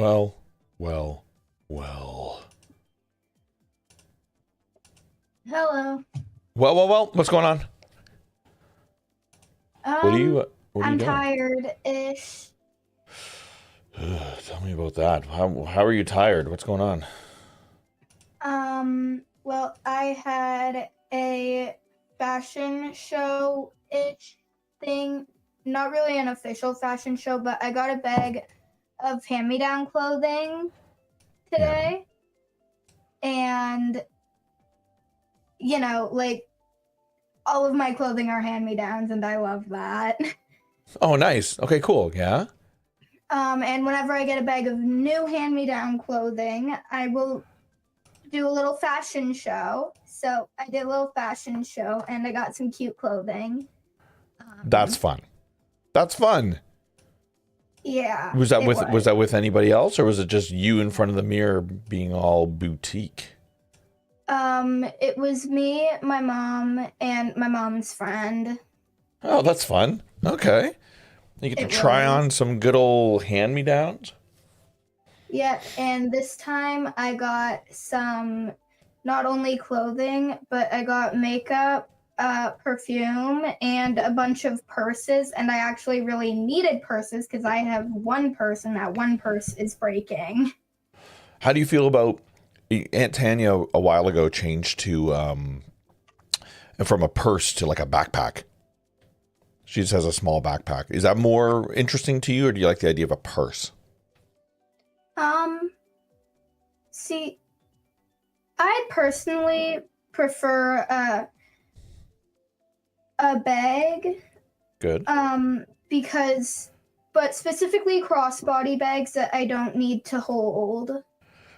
Well, well, well. Hello. Well. What's going on? What are you I'm doing? tired-ish. Tell me about that. How are you tired? What's going on? Well, I had a fashion show-ish thing. Not really an official fashion show, but I got a bag of hand-me-down clothing today. Yeah. And, you know, like, all of my clothing are hand-me-downs, and I love that. Oh, nice. Okay, cool. Yeah. And whenever I get a bag of new hand-me-down clothing, I will do a little fashion show. So I did a little fashion show, and I got some cute clothing. That's fun. That's fun. Yeah. Was that with anybody else, or was it just you in front of the mirror being all boutique? It was me, my mom, and my mom's friend. Oh, that's fun. Okay. You get to try on some good old hand-me-downs? Yeah, and this time I got some, not only clothing, but I got makeup, perfume, and a bunch of purses, and I actually really needed purses because I have one purse, and that one purse is breaking. How do you feel about Aunt Tanya a while ago changed to from a purse to like a backpack? She just has a small backpack. Is that more interesting to you, or do you like the idea of a purse? See, I personally prefer a bag. Good. But specifically crossbody bags that I don't need to hold.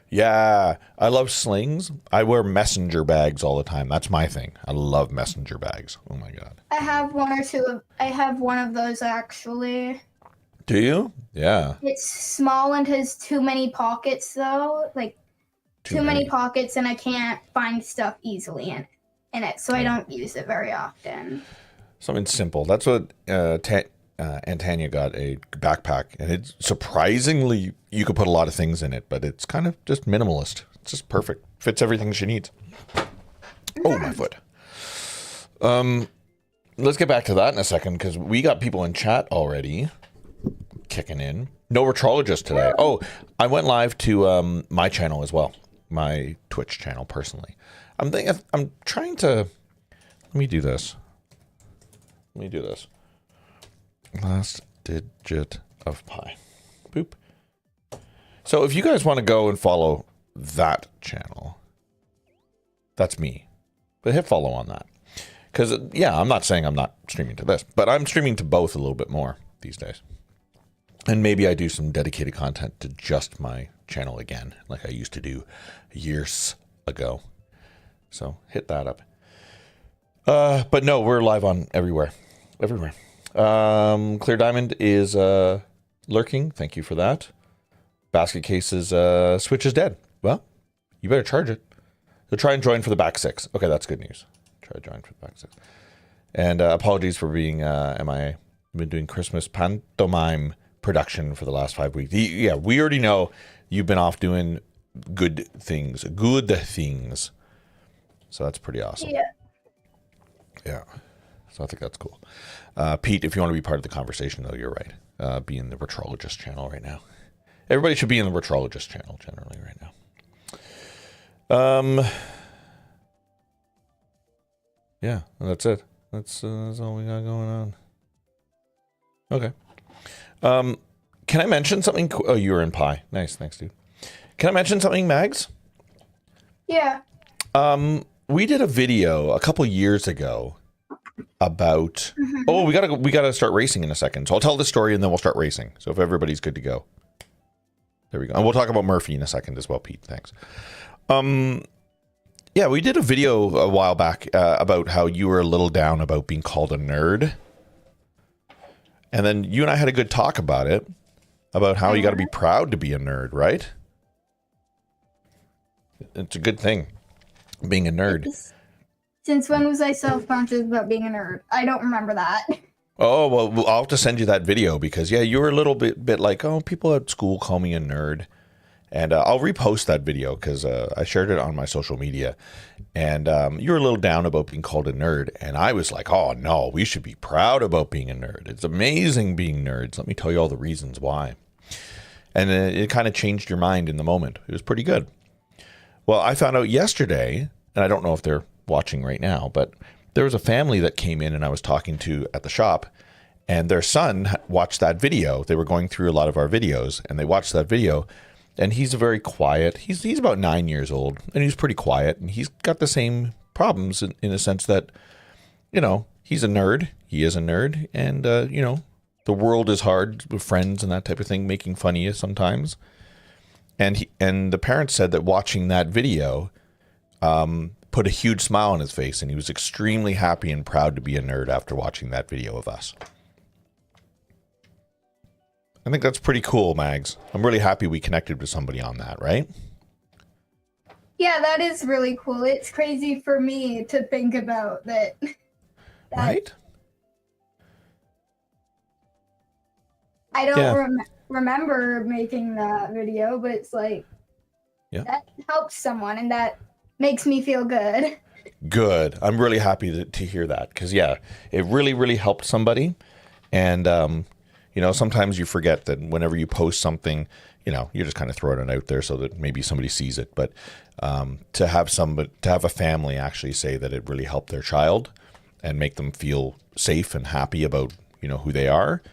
Yeah, I love slings. I wear messenger bags all the time. That's my thing. I love messenger bags. Oh my God. I have one of those actually. Do you? Yeah. It's small and has too many pockets though. Like too many pockets, and I can't find stuff easily in it. So I don't use it very often. Something simple. That's what Aunt Tanya got, a backpack, and it's surprisingly, you could put a lot of things in it, but it's kind of just minimalist. It's just perfect. Fits everything she needs. Oh, my foot. Let's get back to that in a second, because we got people in chat already kicking in. No retrologist today. Oh, I went live to my channel as well, my Twitch channel personally. I'm trying to. Let me do this. Last digit of pi. Boop. So if you guys want to go and follow that channel, that's me. But hit follow on that. Because, yeah, I'm not saying I'm not streaming to this, but I'm streaming to both a little bit more these days. And maybe I do some dedicated content to just my channel again, like I used to do years ago. So hit that up. But no, we're live on everywhere. Clear Diamond is lurking. Thank you for that. Basket Case's Switch is dead. Well, you better charge it. So try and join for the back six. Okay, that's good news. Try to join for the back six. And apologies for being MIA. I've been doing Christmas pantomime production for the last 5 weeks. Yeah, we already know you've been off doing good things. So that's pretty awesome. Yeah. So I think that's cool. Pete, if you want to be part of the conversation, though, you're right. Be in the Retrologist channel right now. Everybody should be in the Retrologist channel generally right now. Yeah, that's it. That's all we got going on. Okay. Can I mention something? Oh, you were in Pi. Nice. Thanks, dude. Can I mention something, Mags? Yeah. We did a video a couple years ago about oh, we gotta start racing in a second. So I'll tell the story and then we'll start racing. So if everybody's good to go. There we go. And we'll talk about Murphy in a second as well, Pete. Thanks. Yeah, we did a video a while back about how you were a little down about being called a nerd. And then you and I had a good talk about it, about how you got to be proud to be a nerd, right? It's a good thing, being a nerd. Since when was I self-conscious about being a nerd? I don't remember that. Oh, well, I'll have to send you that video because, yeah, you were a little bit like, oh, people at school call me a nerd. And I'll repost that video because I shared it on my social media. And you were a little down about being called a nerd. And I was like, oh, no, we should be proud about being a nerd. It's amazing being nerds. Let me tell you all the reasons why. And it kind of changed your mind in the moment. It was pretty good. Well, I found out yesterday, and I don't know if they're watching right now, but there was a family that came in and I was talking to at the shop. And their son watched that video. They were going through a lot of our videos. And they watched that video. And he's very quiet. He's about 9 years old, and he's pretty quiet. And he's got the same problems in a sense that, you know, he's a nerd. He is a nerd. And, you know, the world is hard with friends and that type of thing, making fun of you sometimes. And the parents said that watching that video put a huge smile on his face. And he was extremely happy and proud to be a nerd after watching that video of us. I think that's pretty cool, Mags. I'm really happy we connected with somebody on that, right? Yeah, that is really cool. It's crazy for me to think about that. Right? I don't remember making that video, but it's like, that helps someone, and that makes me feel good. Good. I'm really happy to hear that because, yeah, it really, really helped somebody. And, you know, sometimes you forget that whenever you post something, you know, you're just kind of throwing it out there so that maybe somebody sees it. But to have a family actually say that it really helped their child and make them feel safe and happy about, you know, who they are,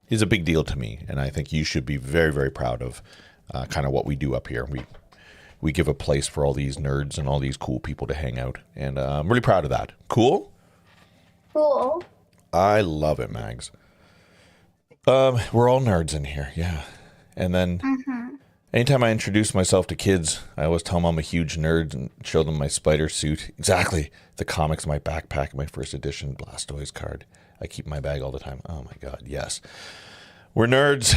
is a big deal to me. And I think you should be very, very proud of kind of what we do up here. We give a place for all these nerds and all these cool people to hang out. And I'm really proud of that. Cool? Cool. I love it, Mags. We're all nerds in here, yeah. And then anytime I introduce myself to kids, I always tell them I'm a huge nerd and show them my spider suit. Exactly. The comics in my backpack, my first edition Blastoise card. I keep in my bag all the time. Oh my God, yes. We're nerds.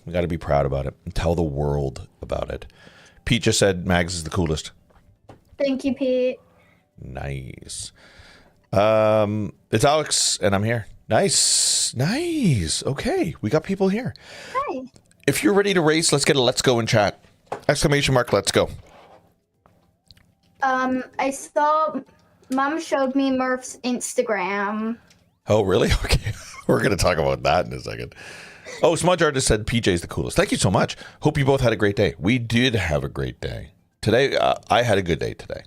We got to be proud about it and tell the world about it. Pete just said Mags is the coolest. Thank you, Pete. Nice. It's Alex and I'm here. Nice. Okay, we got people here. Hi. If you're ready to race, let's get a let's go in chat. Exclamation mark, let's go. I saw Mom showed me Murph's Instagram. Oh, really? Okay. We're going to talk about that in a second. Oh, Smudge Artist said PJ's the coolest. Thank you so much. Hope you both had a great day. We did have a great day. Today, I had a good day today.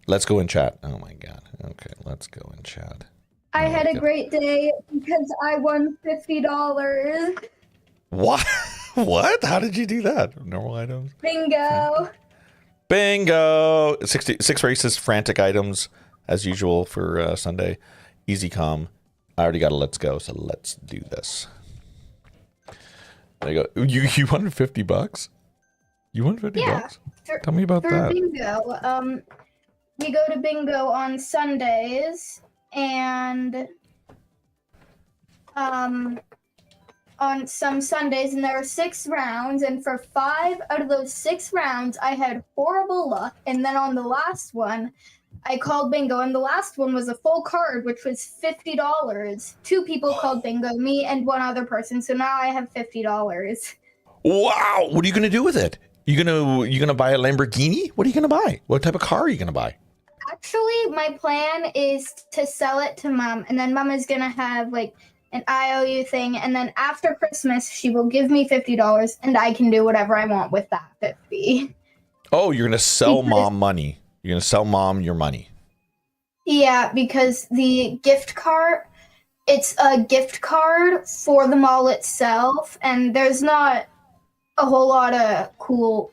Let's go in chat. Oh, my God. Okay, let's go in chat. I had a great day because I won $50. What? What? How did you do that? Normal items? Bingo. 6 races, frantic items, as usual for Sunday. Easy calm. I already got a let's go, so let's do this. There you go. You won $50? You won $50? Tell me about that. Bingo. We go to bingo on Sundays, and on some Sundays, and there are 6 rounds, and for 5 out of those 6 rounds, I had horrible luck, and then on the last one, I called bingo, and the last one was a full card, which was $50. 2 people called bingo, me and 1 other person, so now I have $50. Wow! What are you gonna do with it? You gonna buy a Lamborghini? What are you gonna buy? What type of car are you gonna buy? Actually, my plan is to sell it to Mom, and then Mom is gonna have like an IOU thing, and then after Christmas, she will give me $50, and I can do whatever I want with that $50. Oh, you're gonna sell Mom money. You're gonna sell Mom your money. Yeah, because the gift card, it's a gift card for the mall itself, and there's not a whole lot of cool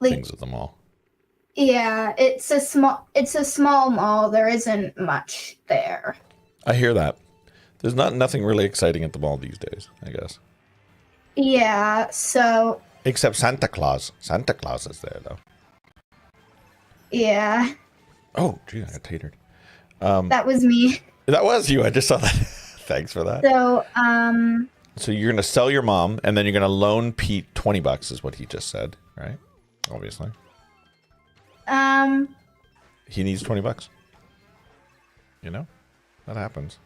things at the mall. Yeah, it's a small mall. There isn't much there. I hear that. There's nothing really exciting at the mall these days, I guess. Yeah, so except Santa Claus. Santa Claus is there though. Yeah. Oh, gee, I got tatered. That was me. That was you. I just saw that. Thanks for that. So, you're gonna sell your mom, and then you're gonna loan Pete $20, is what he just said, right? Obviously. He needs $20. You know? That happens.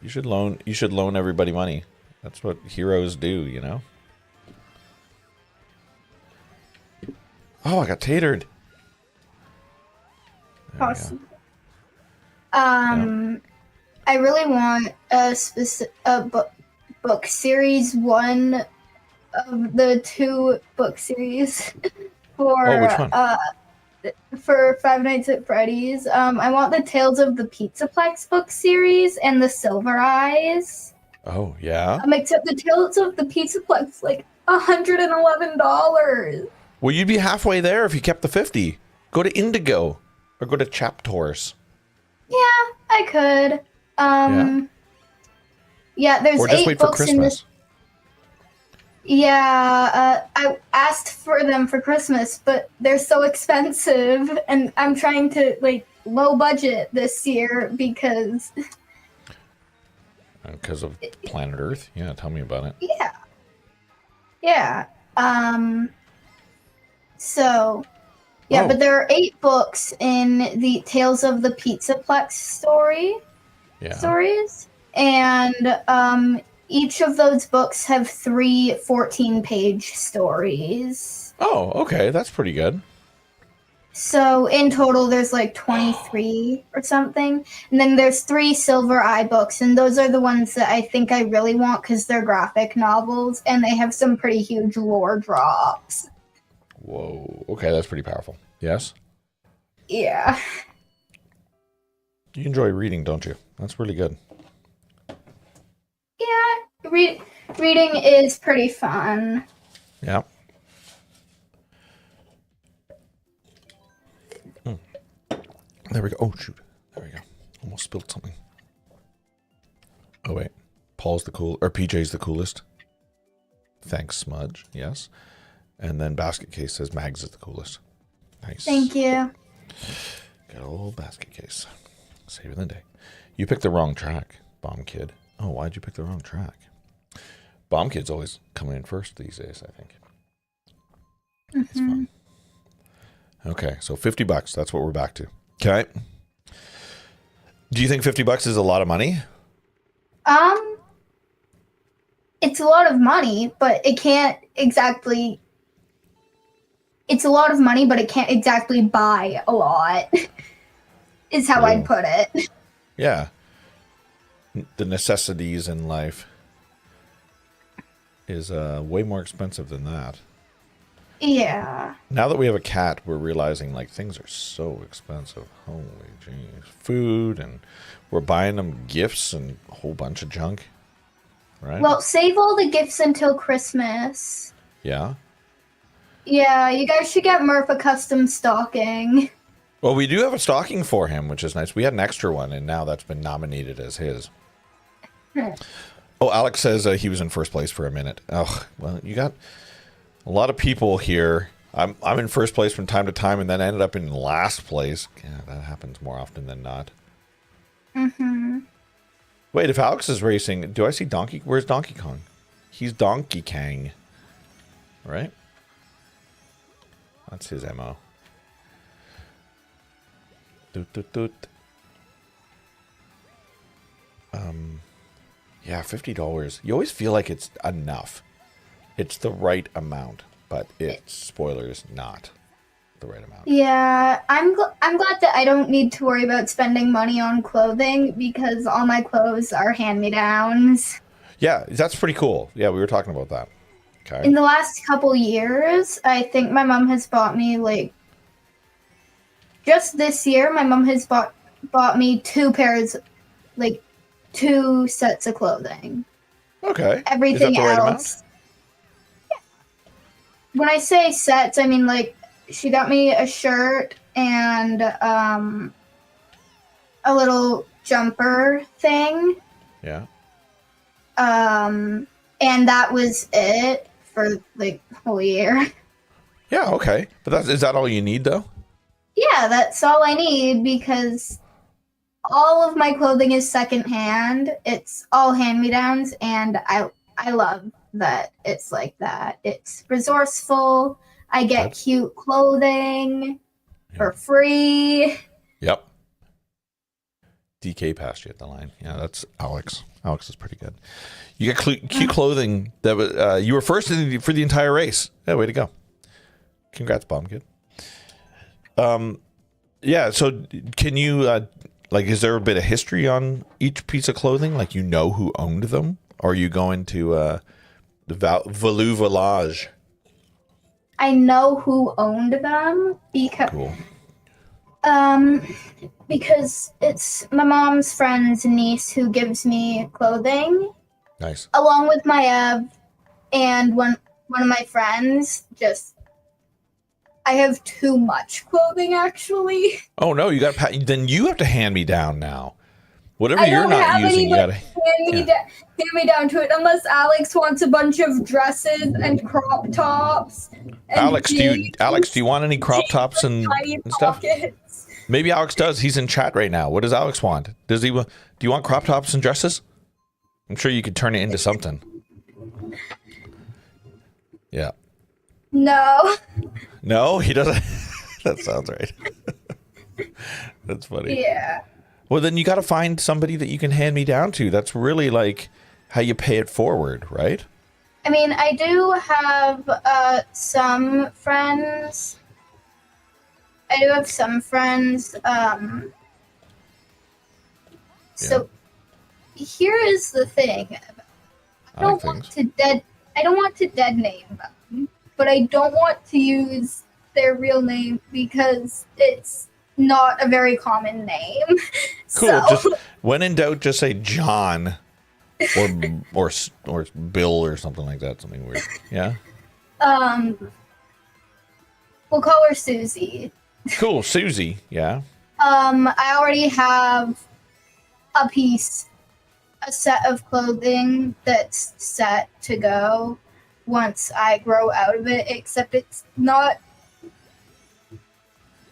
You should loan everybody money. That's what heroes do, you know? Oh, I got tatered. Awesome. I really want a specific book series, one of the 2 book series for which one? For Five Nights at Freddy's. I want the Tales of the Pizzaplex book series and the Silver Eyes. Oh, yeah? Except the Tales of the Pizzaplex, like $111. Well, you'd be halfway there if you kept the 50. Go to Indigo or go to Chaptors. Yeah, I could. Yeah, there's or just 8 wait for books Christmas. in this. Yeah, I asked for them for Christmas, but they're so expensive, and I'm trying to low budget this year because of planet Earth? Yeah, tell me about it. Yeah. So, yeah, but there are 8 books in the Tales of the Pizzaplex stories, and each of those books have 3 14-page stories. Oh, okay, that's pretty good. So in total, there's 23 or something. And then there's 3 Silver Eye books, and those are the ones that I think I really want because they're graphic novels, and they have some pretty huge lore drops. Whoa, okay, that's pretty powerful. Yes? Yeah. You enjoy reading, don't you? That's really good. Yeah, reading is pretty fun. Yeah. There we go. Oh, shoot. There we go. Almost spilled something. Oh, wait. PJ's the coolest. Thanks, Smudge. Yes. And then Basket Case says Mags is the coolest. Nice. Thank you. Got a little Basket Case. Saving the day. You picked the wrong track, Bomb Kid. Oh, why'd you pick the wrong track? Bomb Kid's always coming in first these days, I think. It's fun. Okay, so $50. That's what we're back to. Okay. Do you think $50 is a lot of money? It's a lot of money, but it can't exactly. It's a lot of money, but it can't exactly buy a lot. Is how I'd put it. Yeah. The necessities in life is way more expensive than that. Yeah. Now that we have a cat, we're realizing things are so expensive. Holy jeez. Food, and we're buying them gifts and a whole bunch of junk. Right? Well, save all the gifts until Christmas. Yeah? Yeah, you guys should get Murph a custom stocking. Well, we do have a stocking for him, which is nice. We had an extra one, and now that's been nominated as his. Oh, Alex says he was in first place for a minute. Oh, well, you got a lot of people here. I'm in first place from time to time, and then ended up in last place. Yeah, that happens more often than not. Mm-hmm. Wait, if Alex is racing, do I see Donkey? Where's Donkey Kong? He's Donkey Kang. Right? That's his MO. Doot, doot, doot. Yeah, $50. You always feel like it's enough. It's the right amount, but it's, spoilers, not the right amount. Yeah, I'm glad that I don't need to worry about spending money on clothing because all my clothes are hand-me-downs. Yeah, that's pretty cool. Yeah, we were talking about that. Okay. In the last couple years, I think my mom has bought me just this year, my mom has bought me 2 pairs, 2 sets of clothing. Okay. Everything Is that the right else. Yeah. When I say sets, I mean she got me a shirt and a little jumper thing. Yeah. And that was it for the whole year. Yeah, okay. But is that all you need though? Yeah, that's all I need because all of my clothing is secondhand. It's all hand-me-downs, and I love that it's like that. It's resourceful. I get cute clothing. for free. Yep. DK passed you at the line. Yeah, that's Alex. Alex is pretty good. You got cute clothing. That was you were first for the entire race. Yeah, way to go. Congrats, Bomb Kid. Yeah, so can you, is there a bit of history on each piece of clothing? Like, you know who owned them? Or are you going to the Valou Village? I know who owned them because, Cool. because it's my mom's friend's niece who gives me clothing. Nice. Along with my and one of my friends. I have too much clothing, actually. Oh, no, then you have to hand me down now. Whatever I you're don't not have using, you gotta... hand me down to it, unless Alex wants a bunch of dresses and crop tops. And Alex, do you want any crop tops and stuff? Pockets. Maybe Alex does. He's in chat right now. What does Alex want? Do you want crop tops and dresses? I'm sure you could turn it into something. Yeah. No. No, he doesn't. That sounds right. That's funny. Yeah. Well, then you got to find somebody that you can hand me down to. That's really like how you pay it forward, right? I mean, I do have some friends. I do have some friends. So here is the thing. I don't want to dead name them, but I don't want to use their real name because it's not a very common name. Cool. So, Just when in doubt, just say John or Bill or something like that. Something weird. Yeah. we'll call her Susie. Cool, Susie. Yeah. I already have a set of clothing that's set to go once I grow out of it, except it's not,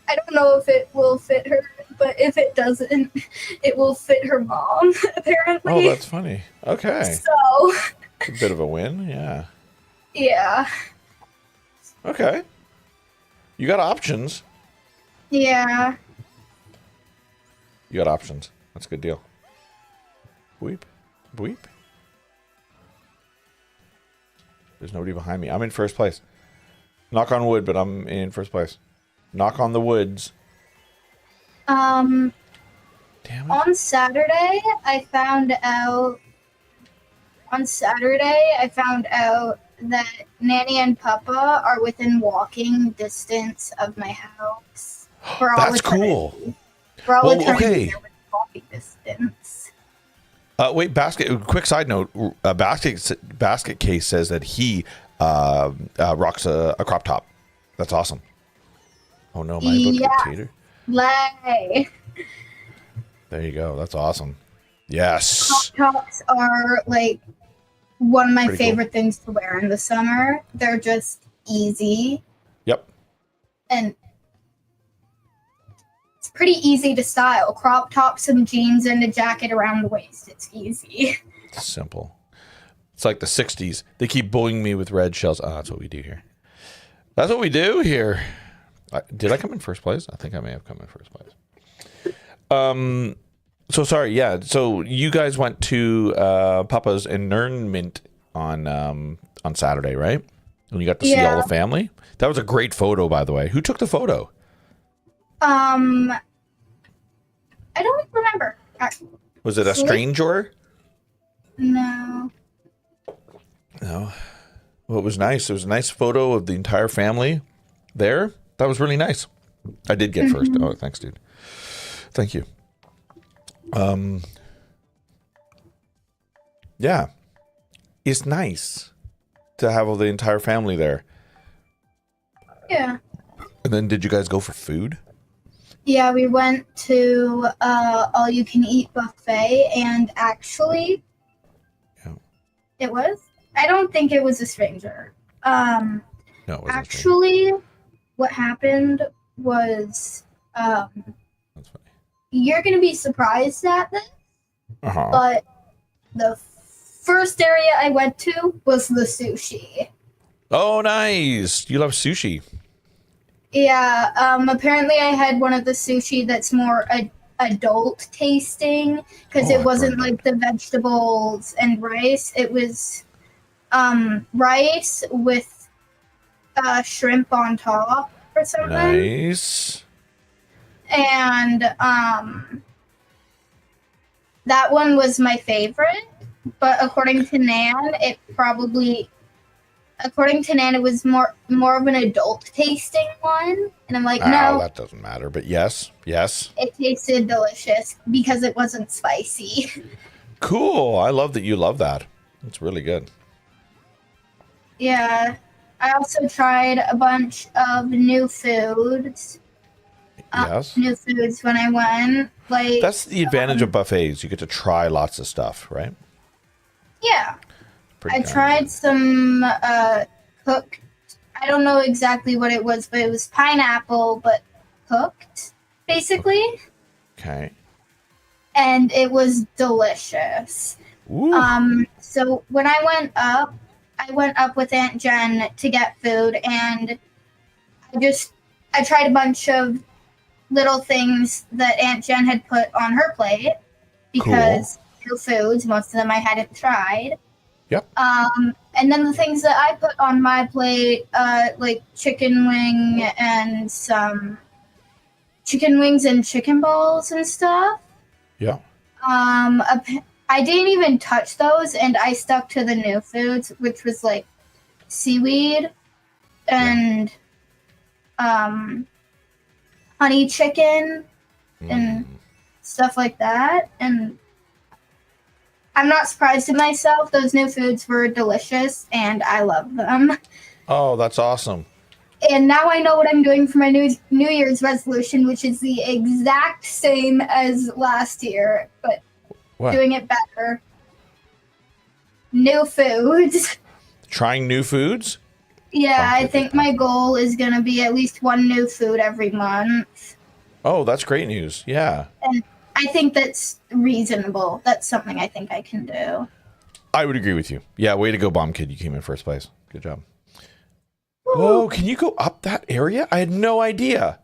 I don't know if it will fit her, but if it doesn't, it will fit her mom, apparently. Oh, that's funny. Okay. So. It's a bit of a win, yeah. Yeah. Okay. You got options. Yeah. You got options. That's a good deal. Weep. Weep. There's nobody behind me. I'm in first place. Knock on wood, but I'm in first place. Knock on the woods. Damn it. On Saturday, I found out that Nanny and Papa are within walking distance of my house. That's cool. For all eternity, okay. they're within walking distance. Wait, quick side note. Basket Case says that he rocks a crop top. That's awesome. Oh no, my potato. Lay. There you go. That's awesome. Yes. Crop tops are like one of my Pretty favorite things to wear in the summer. They're just easy. Yep. And it's pretty easy to style. Crop top, some jeans, and a jacket around the waist. It's easy. It's simple. It's like the 60s. They keep bullying me with red shells. Oh, that's what we do here. That's what we do here. Did I come in first place? I think I may have come in first place. So sorry. Yeah. So you guys went to Papa's internment on Saturday, right? When you got to see all the family. That was a great photo, by the way. Who took the photo? I don't remember. Was it a stranger? No. No. Well, it was nice. It was a nice photo of the entire family there. That was really nice. I did get first. Oh, thanks, dude. Thank you. Yeah. It's nice to have all the entire family there. Yeah. And then did you guys go for food? Yeah, we went to all-you-can-eat buffet, and actually, it was? I don't think it was a stranger. No, it wasn't. Actually, what happened was, That's funny. You're going to be surprised at this, but the first area I went to was the sushi. Oh, nice. You love sushi. Yeah, apparently I had one of the sushi that's more adult tasting because Oh, it I wasn't burned like the vegetables and rice. It was rice with shrimp on top or something. Nice. And that one was my favorite, but according to Nan, it was more of an adult tasting one. And I'm like, Oh, no, that doesn't matter. But yes, yes. it tasted delicious because it wasn't spicy. Cool. I love that you love that. It's really good. Yeah. I also tried a bunch of new foods. Yes. New foods when I went. Like That's the advantage of buffets. You get to try lots of stuff, right? yeah. Pretty I darn tried good. some cooked. I don't know exactly what it was, but it was pineapple but cooked, basically. Okay. And it was delicious. Ooh. So when I went up with Aunt Jen to get food, and I tried a bunch of little things that Aunt Jen had put on her plate Cool. because new foods, most of them I hadn't tried. Yep. And then the things that I put on my plate, like chicken wing and some chicken wings and chicken balls and stuff. Yeah. I didn't even touch those, and I stuck to the new foods, which was like seaweed and honey chicken and stuff like that. And I'm not surprised at myself. Those new foods were delicious, and I love them. Oh, that's awesome. And now I know what I'm doing for my New Year's resolution, which is the exact same as last year, but What? doing it better. New foods. Trying new foods? Yeah, I think my goal is going to be at least one new food every month. Oh, that's great news. Yeah. And I think that's reasonable. That's something I think I can do. I would agree with you. Yeah, way to go, Bomb Kid. You came in first place. Good job. Whoa, can you go up that area? I had no idea.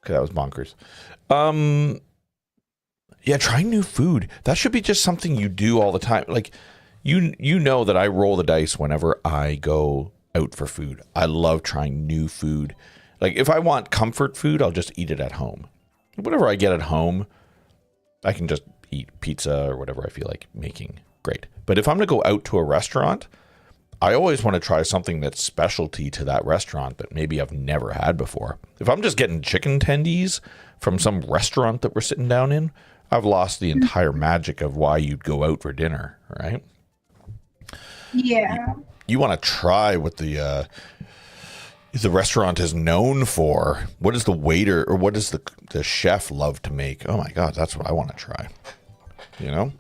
Okay, that was bonkers. Yeah, trying new food. That should be just something you do all the time. Like, you know that I roll the dice whenever I go out for food. I love trying new food. Like, if I want comfort food, I'll just eat it at home. Whatever I get at home, I can just eat pizza or whatever I feel like making. Great. But if I'm going to go out to a restaurant, I always want to try something that's specialty to that restaurant that maybe I've never had before. If I'm just getting chicken tendies from some restaurant that we're sitting down in, I've lost the entire magic of why you'd go out for dinner, right? Yeah. You want to try what the restaurant is known for. What does the waiter or what does the chef love to make? Oh my God, that's what I want to try. You know?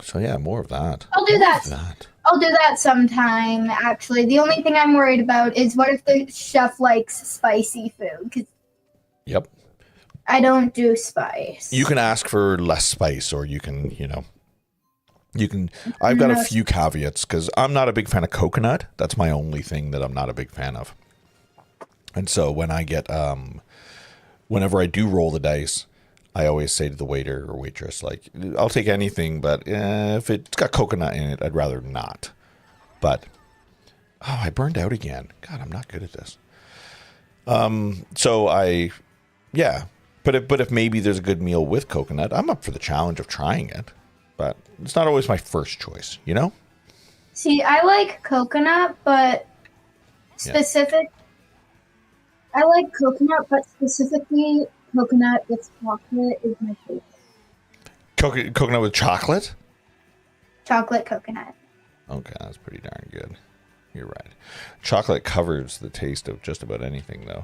So yeah, more of that. I'll do that. I'll do that sometime, actually. The only thing I'm worried about is what if the chef likes spicy food? 'Cause yep. I don't do spice. You can ask for less spice, or you can, I've got a few caveats because I'm not a big fan of coconut. That's my only thing that I'm not a big fan of. And so when I get, whenever I do roll the dice, I always say to the waiter or waitress, like, I'll take anything, but if it's got coconut in it, I'd rather not. But, oh, I burned out again. God, I'm not good at this. Yeah. But if maybe there's a good meal with coconut, I'm up for the challenge of trying it. But it's not always my first choice, you know? See, I like coconut, but I like coconut, but specifically coconut with chocolate is my favorite. Coconut with chocolate? Chocolate coconut. Okay, that's pretty darn good. You're right. Chocolate covers the taste of just about anything, though.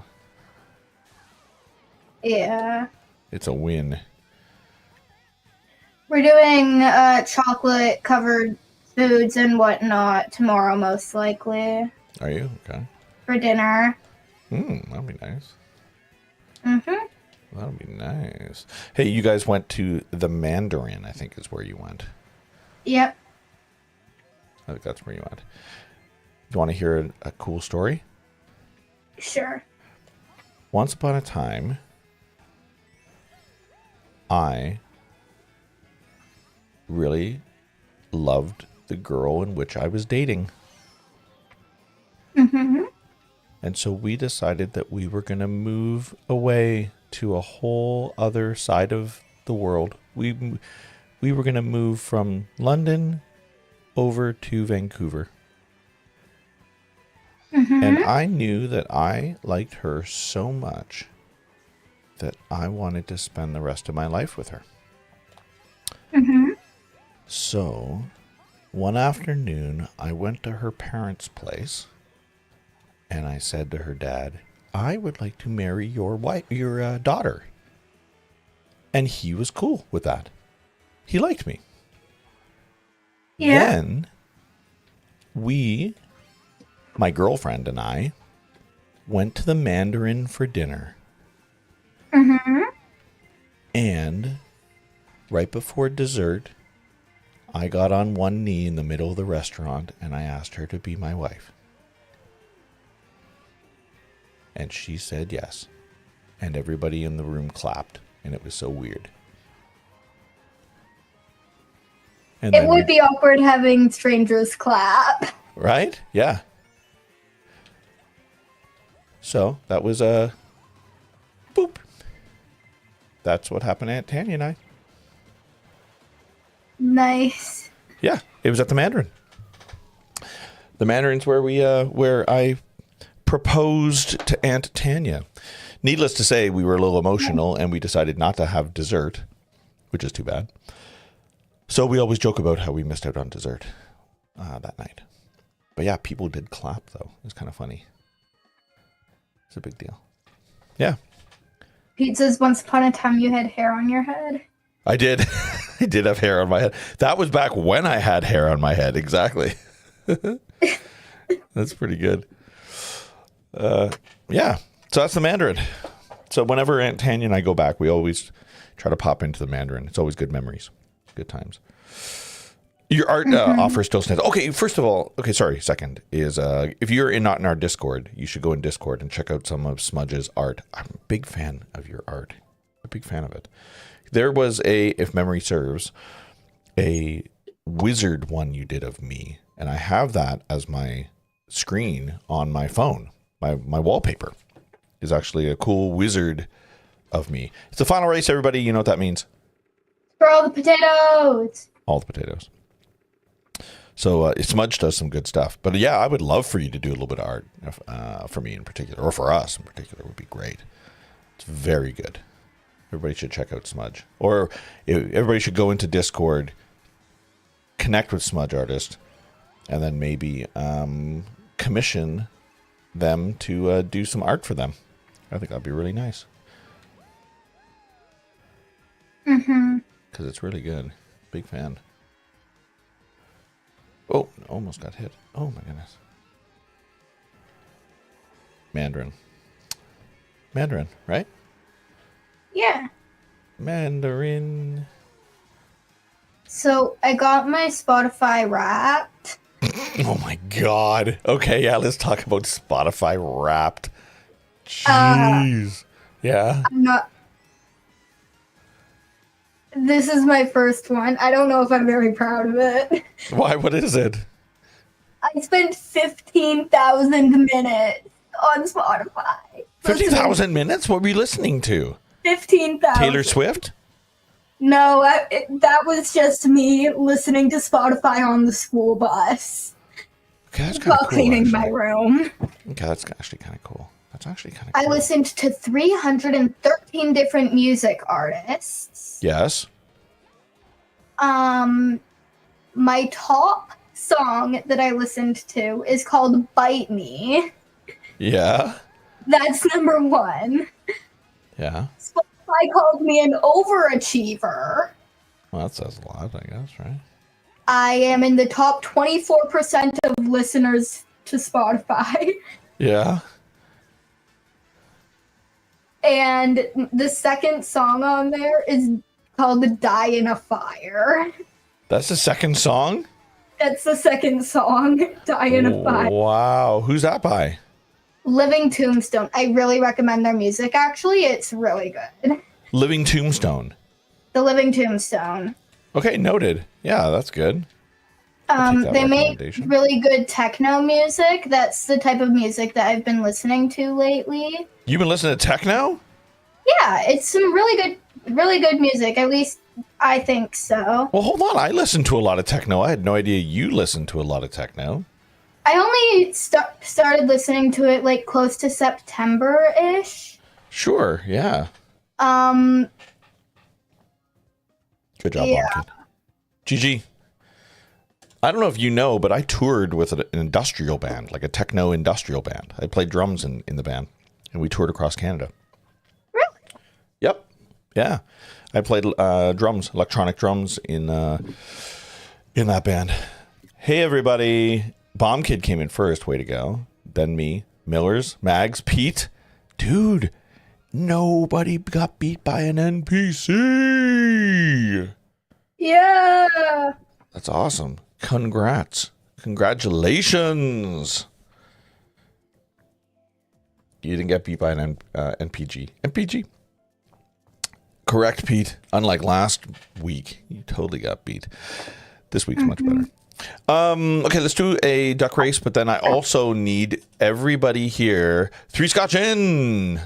Yeah. It's a win. We're doing chocolate covered foods and whatnot tomorrow, most likely. Are you? Okay. For dinner. That'll be nice. Mm-hmm. That'll be nice. Hey, you guys went to the Mandarin, I think is where you went. Yep. I think that's where you went. You want to hear a cool story? Sure. Once upon a time, I really loved the girl in which I was dating. Mm-hmm. And so we decided that we were going to move away to a whole other side of the world. We were going to move from London over to Vancouver. Mm-hmm. And I knew that I liked her so much that I wanted to spend the rest of my life with her. Mm-hmm. So, one afternoon, I went to her parents' place, and I said to her dad, I would like to marry your daughter. And he was cool with that. He liked me. Yeah. Then, my girlfriend and I, went to the Mandarin for dinner. Mm-hmm. And right before dessert, I got on one knee in the middle of the restaurant and I asked her to be my wife. And she said yes. And everybody in the room clapped. And it was so weird. And It would be awkward having strangers clap. Right? Yeah. So that was a boop. That's what happened to Aunt Tanya and I. Nice. Yeah, it was at the Mandarin. The Mandarin's where I proposed to Aunt Tanya. Needless to say, we were a little emotional and we decided not to have dessert, which is too bad. So we always joke about how we missed out on dessert that night. But yeah, people did clap though. It was kind of funny. It's a big deal. Yeah. Pete says, once upon a time you had hair on your head. I did. I did have hair on my head. That was back when I had hair on my head. Exactly. That's pretty good. Yeah. So that's the Mandarin. So whenever Aunt Tanya and I go back, we always try to pop into the Mandarin. It's always good memories. Good times. Your art offer still stands. Okay, first of all, second is if you're not in our Discord, you should go in Discord and check out some of Smudge's art. I'm a big fan of your art. A big fan of it. There was if memory serves, a wizard one you did of me, and I have that as my screen on my phone. My wallpaper is actually a cool wizard of me. It's the final race, everybody. You know what that means? For all the potatoes. All the potatoes. So Smudge does some good stuff. But yeah, I would love for you to do a little bit of art for me in particular, or for us in particular, would be great. It's very good. Everybody should check out Smudge. Or everybody should go into Discord, connect with Smudge Artist, and then maybe commission them to do some art for them. I think that'd be really nice. Mm-hmm. Because it's really good. Big fan. Oh, almost got hit. Oh my goodness. Mandarin, right? Yeah. Mandarin. So I got my Spotify Wrapped. Oh my god. Okay, yeah, let's talk about Spotify Wrapped. Jeez. Yeah. I'm not. This is my first one. I don't know if I'm very proud of it. Why? What is it? I spent 15,000 minutes on Spotify. 15,000 minutes? What were you listening to? 15,000. Taylor Swift? No, that was just me listening to Spotify on the school bus. Okay, that's kind while of cool. Cleaning my room. Okay, that's actually kind of cool. That's actually kind of I cool. listened to 313 different music artists. Yes. My top song that I listened to is called Bite Me. Yeah. That's number one. Yeah. Spotify called me an overachiever. Well, that says a lot, I guess, right? I am in the top 24% of listeners to Spotify. Yeah. And the second song on there is called Die in a Fire. That's the second song? That's the second song, Dying of Pie. Wow. Who's that by? Living Tombstone. I really recommend their music, actually. It's really good. Living Tombstone. The Living Tombstone. Okay, noted. Yeah, that's good. I'll take that They make recommendation. really good techno music. That's the type of music that I've been listening to lately. You've been listening to techno? Yeah, it's some really good music. At least I think so. Well, hold on. I listened to a lot of techno. I had no idea you listened to a lot of techno. I only started listening to it like close to September-ish. Sure, yeah. Good job, Yeah. Bomb Kid. GG. I don't know if you know, but I toured with an industrial band, like a techno industrial band. I played drums in the band, and we toured across Canada. Really? Yep. Yeah. I played drums, electronic drums in that band. Hey, everybody. Bomb Kid came in first. Way to go. Then me. Millers. Mags. Pete. Dude. Nobody got beat by an NPC. Yeah. That's awesome. Congrats. Congratulations. You didn't get beat by an NPG. NPG. Correct, Pete. Unlike last week, you totally got beat. This week's much better. Okay, let's do a duck race, but then I also need everybody here. 3 Scotch in.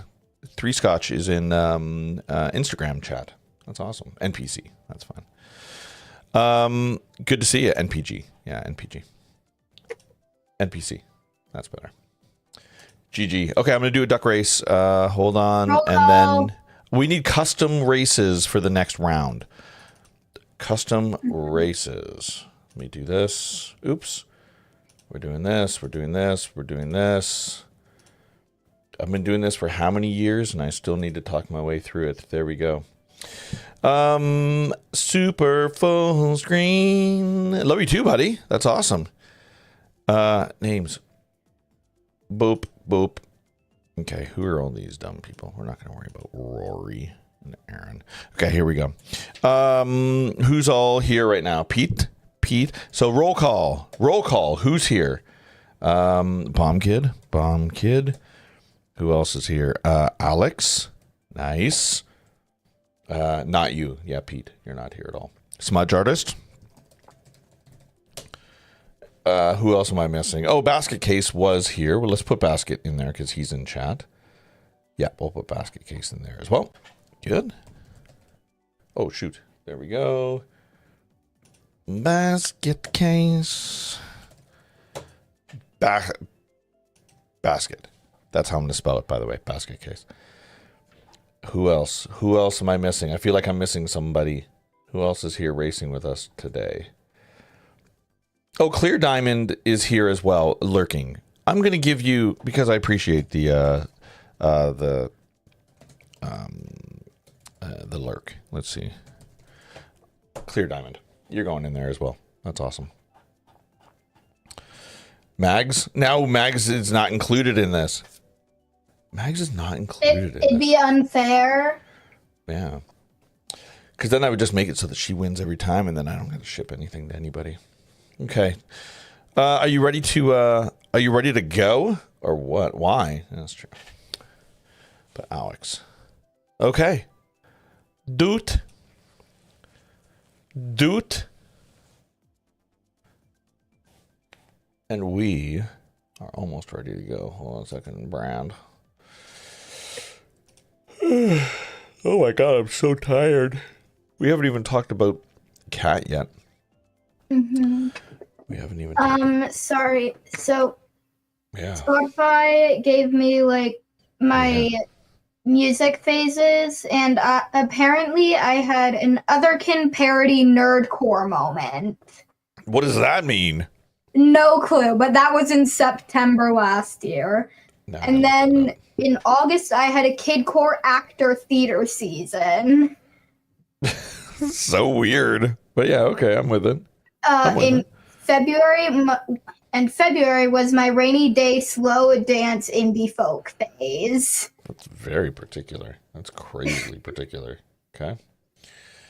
3 Scotch is in Instagram chat. That's awesome. NPC. That's fine. Good to see you, NPG. Yeah, NPG. NPC. That's better. GG. Okay, I'm going to do a duck race. Hold on. Hello. And then we need custom races for the next round. Custom races. Let me do this. Oops. We're doing this. We're doing this. We're doing this. I've been doing this for how many years, and I still need to talk my way through it. There we go. Super full screen. Love you too, buddy. That's awesome. Names. Boop, boop. Okay, who are all these dumb people? We're not going to worry about Rory and Aaron. Okay, here we go. Who's all here right now? Pete? So roll call. Who's here? Bomb Kid. Who else is here? Alex. Nice. Not you. Yeah, Pete. You're not here at all. Smudge Artist. Who else am I missing? Oh, Basket Case was here. Well, let's put Basket in there because he's in chat. Yeah, we'll put Basket Case in there as well. Good. Oh, shoot. There we go. Basket Case. Basket. That's how I'm going to spell it, by the way. Basket Case. Who else? Who else am I missing? I feel like I'm missing somebody. Who else is here racing with us today? Oh, Clear Diamond is here as well, lurking. I'm going to give you, because I appreciate the lurk. Let's see. Clear Diamond. You're going in there as well. That's awesome. Mags? Now Mags is not included in this. Mags is not included in this. It'd be unfair. Yeah. Because then I would just make it so that she wins every time, and then I don't have to ship anything to anybody. Okay. Are you ready to go? Or what? Why? That's true. But Alex. Okay. Doot. And we are almost ready to go. Hold on a second, Brand. Oh my god, I'm so tired. We haven't even talked about Cat yet. Mm-hmm. We haven't even Sorry. So yeah. Spotify gave me like my music phases, and apparently I had an Otherkin parody nerdcore moment. What does that mean? No clue, but that was in September last year. No, And then in August, I had a kidcore actor theater season. so weird. But yeah, okay, I'm with it. In February, and February was my rainy day slow dance indie folk phase. That's very particular. That's crazily particular. Okay.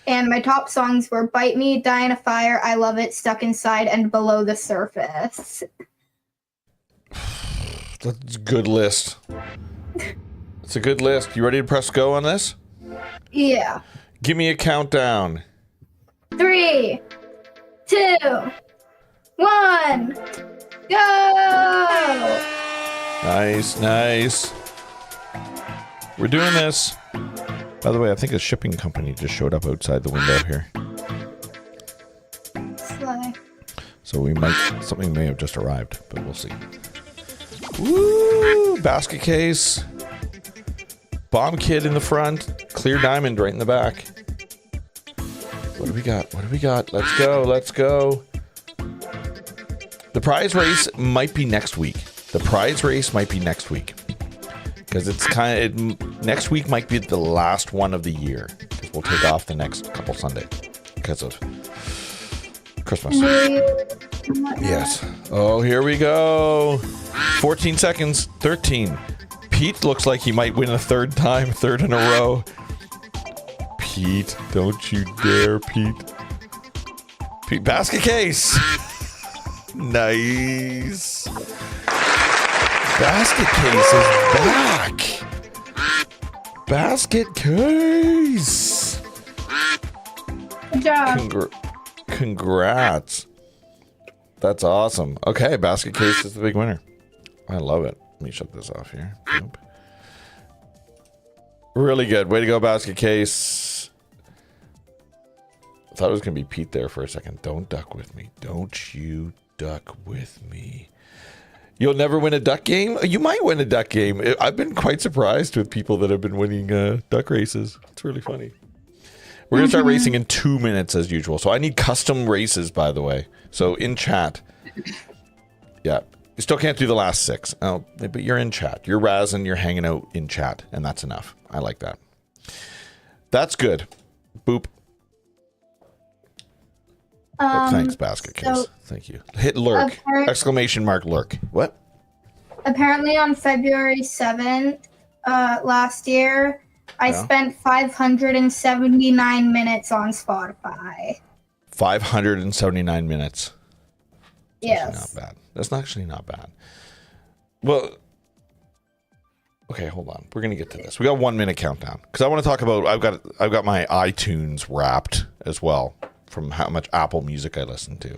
And my top songs were Bite Me, Die in a Fire, I Love It, Stuck Inside, and Below the Surface. That's a good list. It's a good list. You ready to press go on this? Yeah. Give me a countdown. 3, 2, 1, go! Nice, nice. We're doing this. By the way, I think a shipping company just showed up outside the window here. Slay. So something may have just arrived, but we'll see. Woo! Basket case. Bomb kid in the front. Clear diamond right in the back. What do we got? What do we got? Let's go. Let's go. The prize race might be next week. The prize race might be next week. Because it's next week might be the last one of the year. Because we'll take off the next couple Sundays. Because of Christmas. Yes. Oh, here we go. 14 seconds. 13. Pete looks like he might win a third in a row. Pete, don't you dare, Pete. Pete, basket case. Nice. Basket case is back. Basket case. Good job. Congrats. That's awesome. Okay, basket case is the big winner. I love it. Let me shut this off here. Nope. Really good. Way to go, basket case. I thought it was going to be Pete there for a second. Don't duck with me. Don't you duck with me. You'll never win a duck game? You might win a duck game. I've been quite surprised with people that have been winning duck races. It's really funny. We're going to start racing in 2 minutes as usual. So I need custom races, by the way. So in chat. Yeah. You still can't do the last 6. Oh, but you're in chat. You're razzing, you're hanging out in chat. And that's enough. I like that. That's good. Boop. Thanks, basket case. So thank you. Hit lurk. Exclamation mark lurk. What? Apparently on February 7th, last year, I spent 579 minutes on Spotify. 579 minutes. Yes. Not bad. That's actually not bad. Well, okay, hold on. We're gonna get to this. We got 1 minute countdown because I want to talk about. I've got my iTunes Wrapped as well from how much Apple Music I listen to,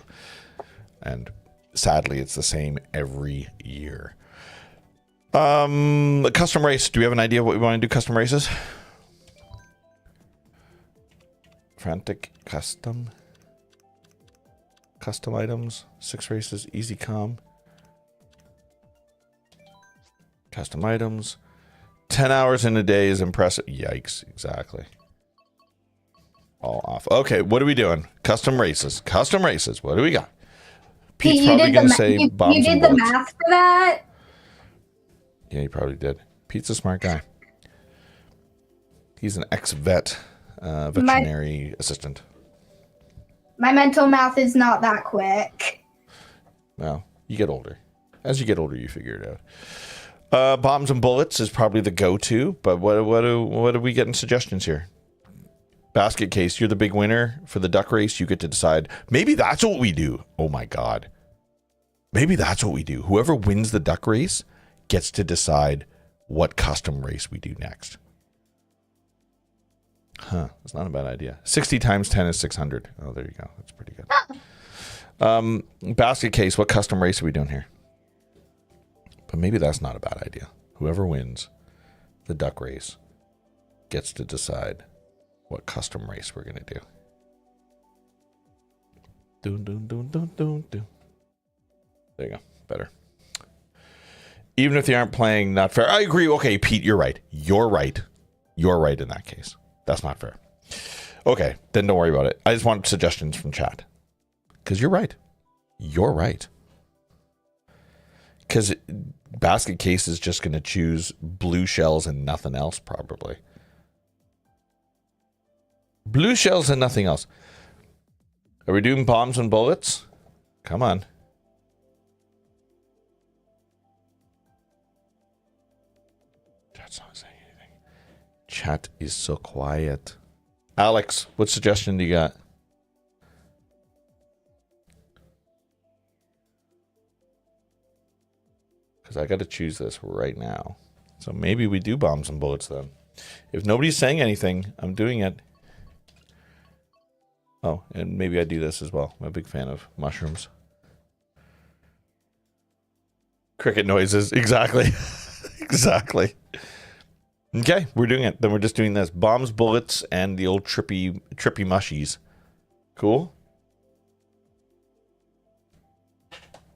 and sadly, it's the same every year. A custom race. Do we have an idea of what we want to do? Custom races. Frantic custom. Custom items, 6 races, easy com. Custom items. 10 hours in a day is impressive. Yikes, exactly. All off. Okay, what are we doing? Custom races. Custom races. What do we got? Pete's probably going to say bombs you and did the bullets. math for that? Yeah, he probably did. Pete's a smart guy. He's an ex-vet, veterinary assistant. My mental math is not that quick. Well, you get older. As you get older, you figure it out. Bombs and bullets is probably the go-to, but what are we getting suggestions here? Basket case, you're the big winner for the duck race. You get to decide. Maybe that's what we do. Oh my God. Maybe that's what we do. Whoever wins the duck race gets to decide what custom race we do next. Huh, that's not a bad idea. 60 times 10 is 600. Oh, there you go. That's pretty good. Basket case, what custom race are we doing here? But maybe that's not a bad idea. Whoever wins the duck race gets to decide what custom race we're going to do. Dun, dun, dun, dun, dun, dun. There you go. Better. Even if they aren't playing not fair. I agree. Okay, Pete, you're right. You're right. You're right in that case. That's not fair. Okay, then don't worry about it. I just want suggestions from chat. Because you're right. You're right. Because basket case is just going to choose blue shells and nothing else, probably. Blue shells and nothing else. Are we doing bombs and bullets? Come on. Chat's not saying anything. Chat is so quiet. Alex, what suggestion do you got? Because I got to choose this right now. So maybe we do bombs and bullets then. If nobody's saying anything, I'm doing it. Oh, and maybe I do this as well. I'm a big fan of mushrooms. Cricket noises. Exactly. Exactly. Okay, we're doing it. Then we're just doing this. Bombs, bullets, and the old trippy mushies. Cool?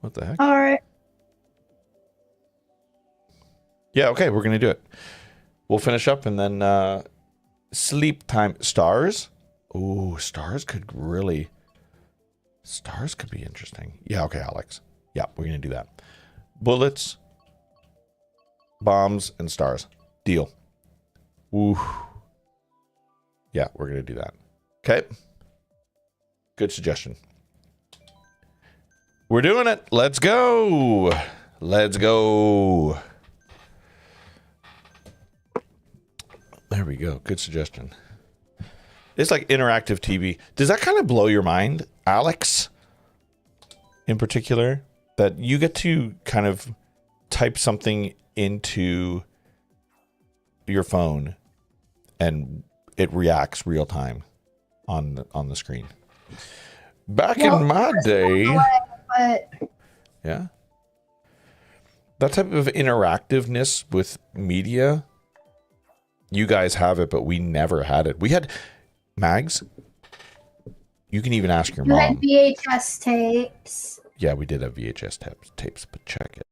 What the heck? All right. Yeah, okay, we're going to do it. We'll finish up and then sleep time. Stars? Ooh, stars could be interesting. Yeah, okay, Alex. Yeah, we're going to do that. Bullets, bombs, and stars. Deal. Ooh. Yeah, we're going to do that. Okay. Good suggestion. We're doing it. Let's go. Let's go. There we go. Good suggestion. It's like interactive TV. Does that kind of blow your mind, Alex? In particular, that you get to kind of type something into your phone and it reacts real time on the screen. Back in my day, yeah, that type of interactiveness with media, you guys have it, but we never had it. We had Mags. You can even ask your mom. Had VHS tapes. Yeah, we did have VHS tapes, but check it.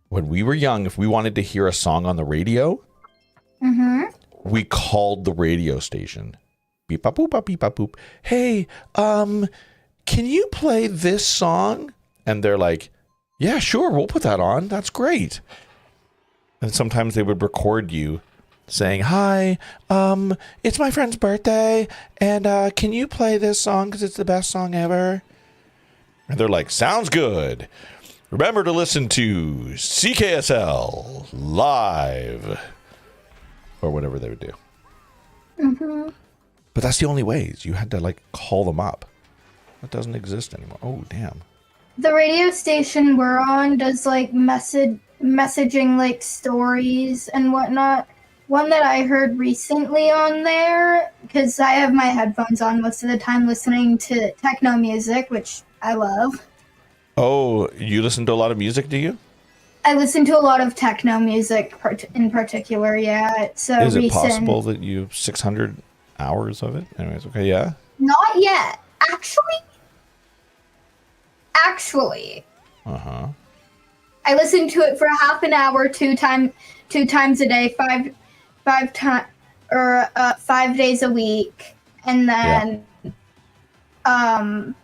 When we were young, if we wanted to hear a song on the radio, we called the radio station. Beep bop boop bop beep bop boop. Hey, can you play this song? And they're like, yeah, sure, we'll put that on. That's great. And sometimes they would record you saying, hi, it's my friend's birthday, and can you play this song because it's the best song ever? And they're like, sounds good. Remember to listen to CKSL live, or whatever they would do. But that's the only ways. You had to like call them up. That doesn't exist anymore. Oh, damn. The radio station we're on does like messaging like stories and whatnot. One that I heard recently on there, because I have my headphones on most of the time listening to techno music, which I love. Oh, you listen to a lot of music, do you? I listen to a lot of techno music in particular, yeah. It's so Is it recent. possible that you have 600 hours of it? Anyways, okay, yeah. Not yet. Actually. Uh-huh. I listen to it for half an hour, two times a day, 5 days a week, and then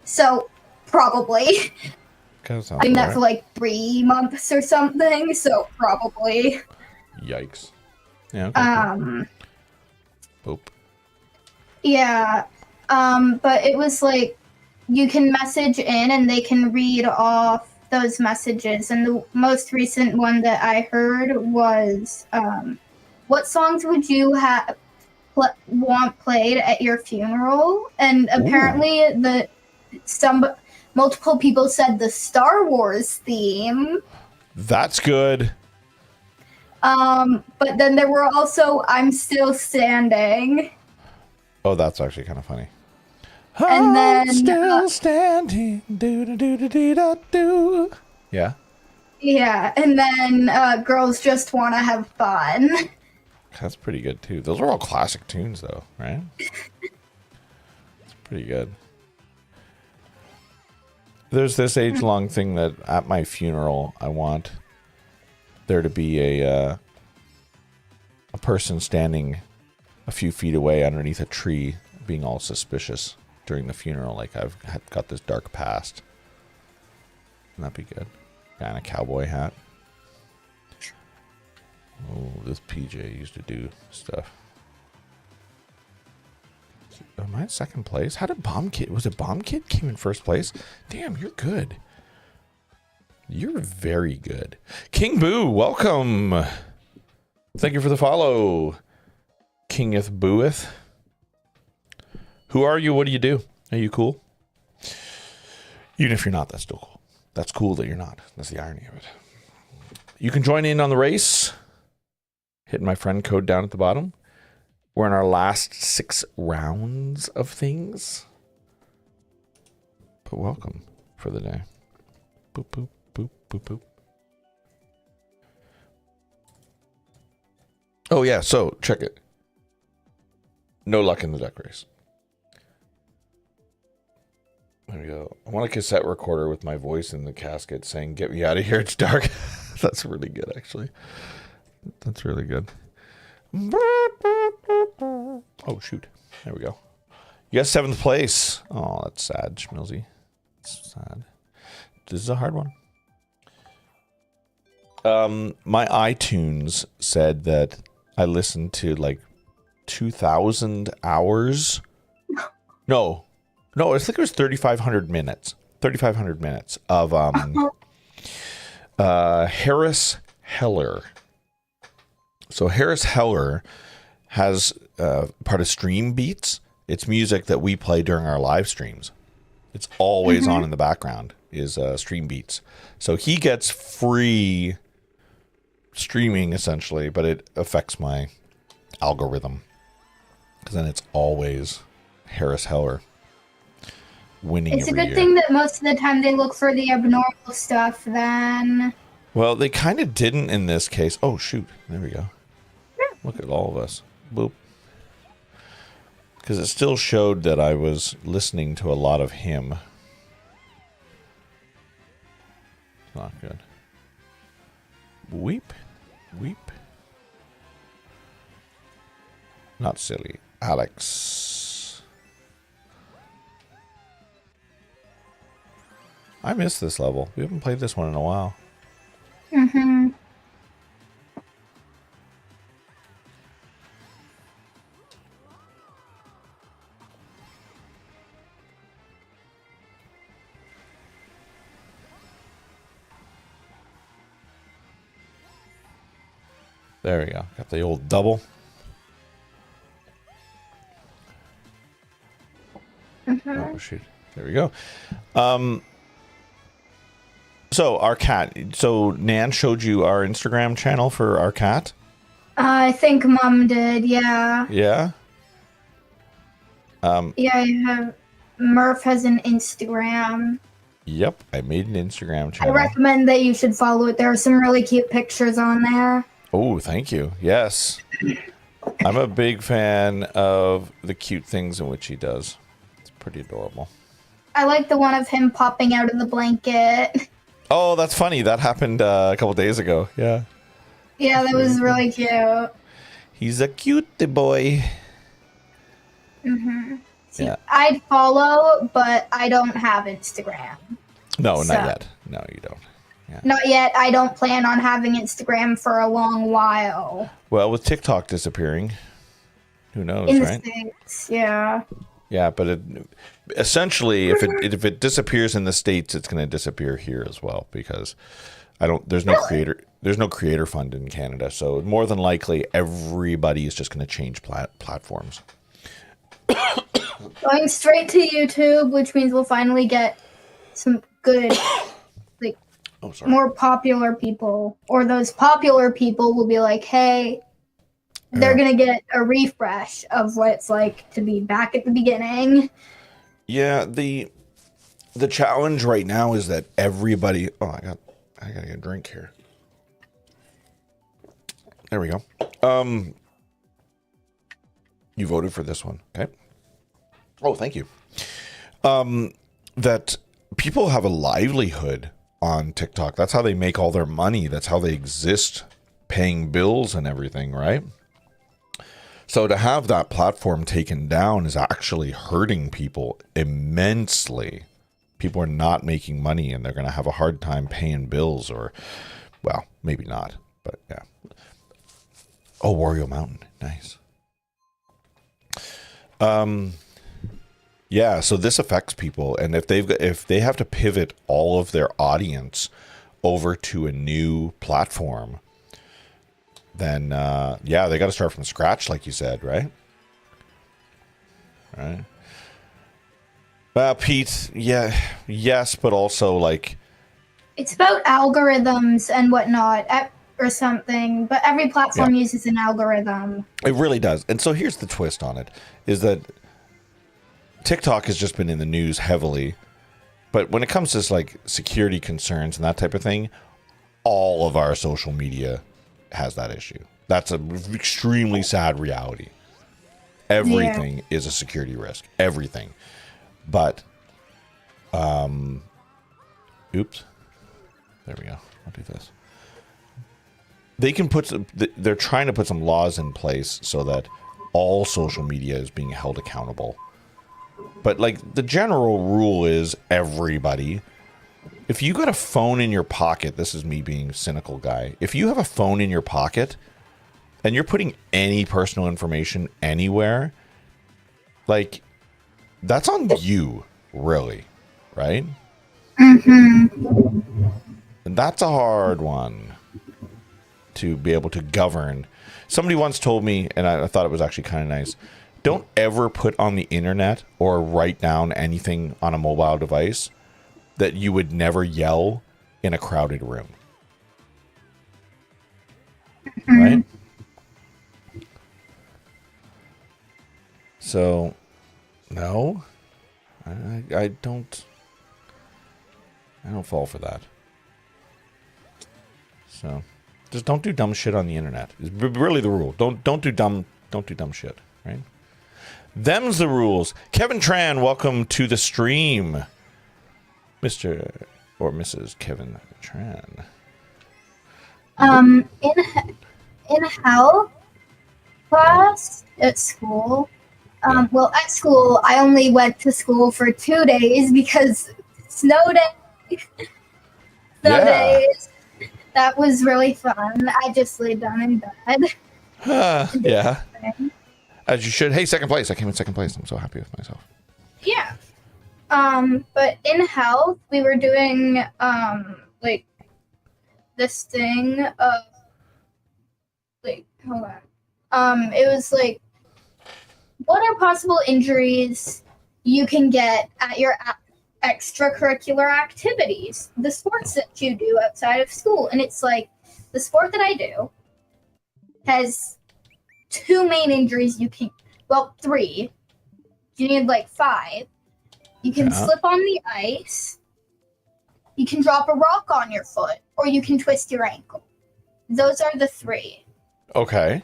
so probably doing that for like 3 months or something. So probably. Yikes. Yeah. Okay, cool. Boop. Yeah. But it was like you can message in and they can read off those messages. And the most recent one that I heard was, what songs would you want played at your funeral? And apparently multiple people said the Star Wars theme. That's good. But then there were also I'm Still Standing. Oh, that's actually kind of funny. And then still standing. Do. Yeah. Yeah, and then Girls Just Wanna Have Fun. That's pretty good too. Those are all classic tunes though, right? It's pretty good. There's this age-long thing that at my funeral I want there to be a person standing a few feet away underneath a tree being all suspicious during the funeral, like I've got this dark past. Wouldn't that be good? Guy in a cowboy hat. Oh, this PJ used to do stuff. Am I in second place? How did Bomb Kid? Was it Bomb Kid came in first place? Damn, you're good. You're very good. King Boo, welcome. Thank you for the follow. Kingeth Booeth. Who are you? What do you do? Are you cool? Even if you're not, that's still cool. That's cool that you're not. That's the irony of it. You can join in on the race. Hitting my friend code down at the bottom. We're in our last 6 rounds of things. But welcome for the day. Boop, boop, boop, boop, boop. Oh, yeah. So, check it. No luck in the duck race. There we go. I want a cassette recorder with my voice in the casket saying, "Get me out of here. It's dark." That's really good, actually. That's really good. Oh, shoot. There we go. You got 7th place. Oh, that's sad, Schmilzy. It's sad. This is a hard one. My iTunes said that I listened to like 2,000 hours. No, I think it was 3,500 minutes. 3,500 minutes of Harris Heller. So Harris Heller has part of Stream Beats. It's music that we play during our live streams. It's always on in the background is Stream Beats. So he gets free streaming essentially, but it affects my algorithm because then it's always Harris Heller winning. It's a good thing that most of the time they look for the abnormal stuff then. Well, they kind of didn't in this case. Oh, shoot. There we go. Look at all of us. Boop. Because it still showed that I was listening to a lot of him. It's not good. Weep. Weep. Not silly. Alex. I missed this level. We haven't played this one in a while. Mm-hmm. There we go. Got the old double. Oh, shoot. There we go. So, our cat. So, Nan showed you our Instagram channel for our cat? I think Mom did, yeah. Yeah? Murph has an Instagram. Yep, I made an Instagram I channel. recommend that you should follow it. There are some really cute pictures on there. Oh, thank you. Yes. I'm a big fan of the cute things in which he does. It's pretty adorable. I like the one of him popping out of the blanket. Oh, that's funny. That happened a couple days ago. Yeah. Yeah, that was really cute. He's a cute boy. Mm-hmm. See, Yeah. I'd follow, but I don't have Instagram. No, So- not yet. No, you don't. Yeah. Not yet. I don't plan on having Instagram for a long while. Well, with TikTok disappearing, who knows, In the right? States, yeah. Yeah, but essentially, if it disappears in the States, it's going to disappear here as well because there's no creator fund in Canada, so more than likely everybody is just going to change platforms. Going straight to YouTube, which means we'll finally get some good, like, more popular people. Or those popular people will be like, hey, they're going to get a refresh of what it's like to be back at the beginning. Yeah, the challenge right now is that everybody... Oh, I gotta get a drink here. There we go. You voted for this one, okay? Oh, thank you. That people have a livelihood on TikTok. That's how they make all their money. That's how they exist, paying bills and everything, right? So to have that platform taken down is actually hurting people immensely. People are not making money and they're going to have a hard time paying bills or, well, maybe not, but yeah. Oh, Wario Mountain. Nice. Yeah, so this affects people, and if they have to pivot all of their audience over to a new platform, then yeah, they got to start from scratch, like you said, right? Right. Pete, yeah, yes, but also like It's about algorithms and whatnot, or something. But every platform uses an algorithm. it really does. And so here's the twist on it: is that TikTok has just been in the news heavily, but when it comes to like security concerns and that type of thing, all of our social media has that issue. That's an extremely sad reality. Everything is a security risk. Everything. But, oops. There we go. I'll do this. They can put they're trying to put some laws in place so that all social media is being held accountable. But like the general rule is everybody, if you got a phone in your pocket, this is me being cynical guy. If you have a phone in your pocket and you're putting any personal information anywhere, like that's on you, really, right? Mm-hmm. And that's a hard one to be able to govern. Somebody once told me, and I thought it was actually kind of nice, don't ever put on the internet or write down anything on a mobile device that you would never yell in a crowded room. Mm-hmm. Right? So, no, I don't fall for that. So, just don't do dumb shit on the internet. It's really the rule. Don't do dumb shit, right? Them's the rules. Kevin Tran, welcome to the stream. Mr. or Mrs. Kevin Tran. In health class at school, well, at school, I only went to school for 2 days because snow days. That was really fun. I just laid down in bed. Yeah. As you should. Hey, second place. I came in second place. I'm so happy with myself. Yeah. But in health, we were doing, like, this thing of, like, hold on. It was like, what are possible injuries you can get at your extracurricular activities, the sports that you do outside of school? And it's like, the sport that I do has 2 main injuries you can, well, 3. You need like 5. You can slip on the ice, you can drop a rock on your foot, or you can twist your ankle. Those are the 3. Okay.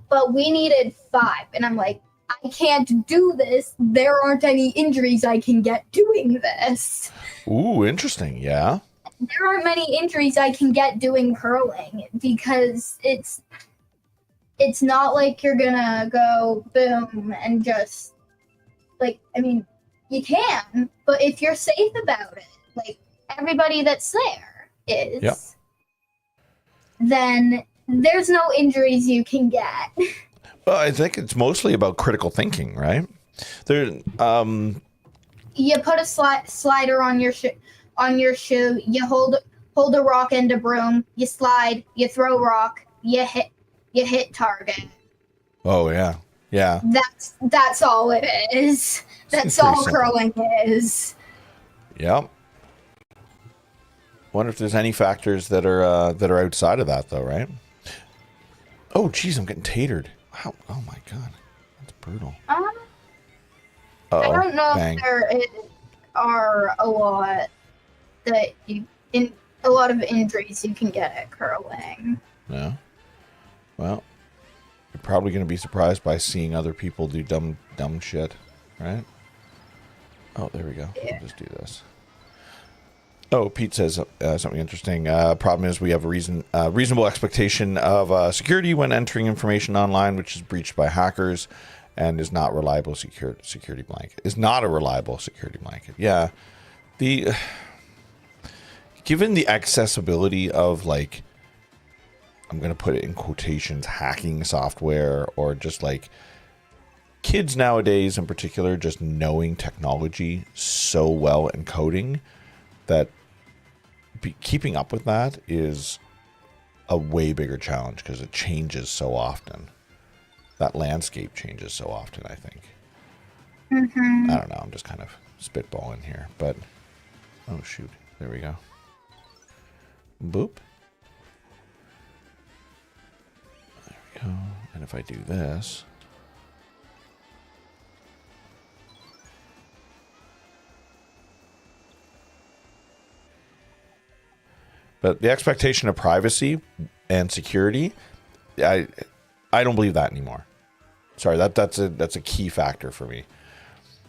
But we needed 5, and I'm like, I can't do this. There aren't any injuries I can get doing this. Ooh, interesting. Yeah. There aren't many injuries I can get doing curling because it's not like you're gonna go boom and just, like, I mean, you can, but if you're safe about it, like everybody that's there is, then there's no injuries you can get. Well, I think it's mostly about critical thinking, right? There, you put a slider on your shoe. You hold a rock and a broom. You slide. You throw rock. You hit target. Oh yeah, yeah. That's all it is. That's all curling is. Yep. Wonder if there's any factors that are outside of that, though, right? Oh, geez, I'm getting tatered. Wow. Oh my god, that's brutal. I don't know if there are a lot a lot of injuries you can get at curling. Yeah. Well, you're probably going to be surprised by seeing other people do dumb shit, right? Oh, there we go. Yeah. I'll just do this. Oh, Pete says something interesting. Problem is we have a reasonable expectation of security when entering information online, which is breached by hackers and is not reliable security blanket. Is not a reliable security blanket. Yeah. Given the accessibility of, like, I'm going to put it in quotations, hacking software, or just like kids nowadays in particular, just knowing technology so well and coding, that keeping up with that is a way bigger challenge because it changes so often. that landscape changes so often, I think. Mm-hmm. I don't know. I'm just kind of spitballing here, but oh shoot, there we go. Boop. There we go. And if I do this, but the expectation of privacy and security, I don't believe that anymore. Sorry, that's a key factor for me.